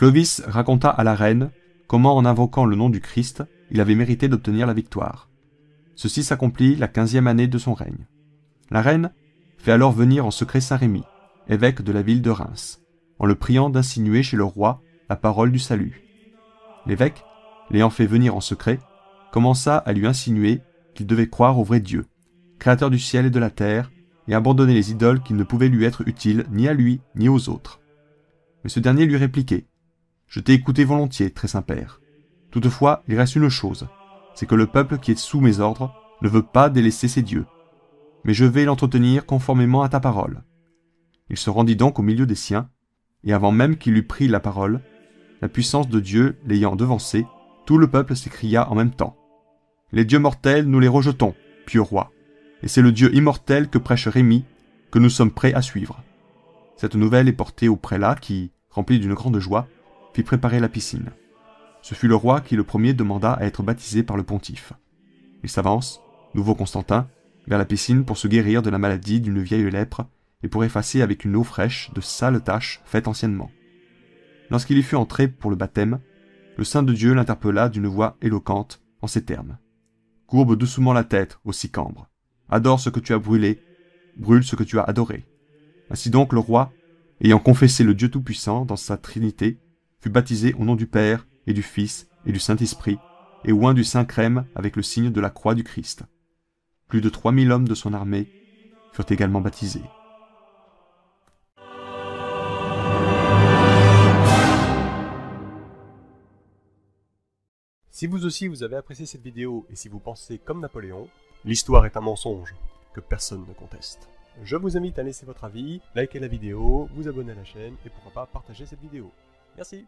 Clovis raconta à la reine comment en invoquant le nom du Christ, il avait mérité d'obtenir la victoire. Ceci s'accomplit la 15e année de son règne. La reine fait alors venir en secret Saint Rémy, évêque de la ville de Reims, en le priant d'insinuer chez le roi la parole du salut. L'évêque, l'ayant fait venir en secret, commença à lui insinuer qu'il devait croire au vrai Dieu, créateur du ciel et de la terre, et abandonner les idoles qui ne pouvaient lui être utiles ni à lui ni aux autres. Mais ce dernier lui répliquait : « Je t'ai écouté volontiers, très saint père. Toutefois, il reste une chose, c'est que le peuple qui est sous mes ordres ne veut pas délaisser ses dieux. Mais je vais l'entretenir conformément à ta parole. » Il se rendit donc au milieu des siens, et avant même qu'il eût pris la parole, la puissance de Dieu l'ayant devancé, tout le peuple s'écria en même temps : « Les dieux mortels, nous les rejetons, pieux roi, et c'est le Dieu immortel que prêche Rémy que nous sommes prêts à suivre. » Cette nouvelle est portée au prélat qui, rempli d'une grande joie, fit préparer la piscine. Ce fut le roi qui le premier demanda à être baptisé par le pontife. Il s'avance, nouveau Constantin, vers la piscine pour se guérir de la maladie d'une vieille lèpre et pour effacer avec une eau fraîche de sales taches faites anciennement. Lorsqu'il y fut entré pour le baptême, le saint de Dieu l'interpella d'une voix éloquente en ces termes : « Courbe doucement la tête, ô Sicambre. Adore ce que tu as brûlé, brûle ce que tu as adoré. » Ainsi donc le roi, ayant confessé le Dieu Tout-Puissant dans sa Trinité, fut baptisé au nom du Père et du Fils et du Saint-Esprit, et oint du Saint-Crème avec le signe de la croix du Christ. Plus de 3000 hommes de son armée furent également baptisés. Si vous aussi vous avez apprécié cette vidéo et si vous pensez comme Napoléon, l'histoire est un mensonge que personne ne conteste. Je vous invite à laisser votre avis, liker la vidéo, vous abonner à la chaîne et pourquoi pas partager cette vidéo. Merci.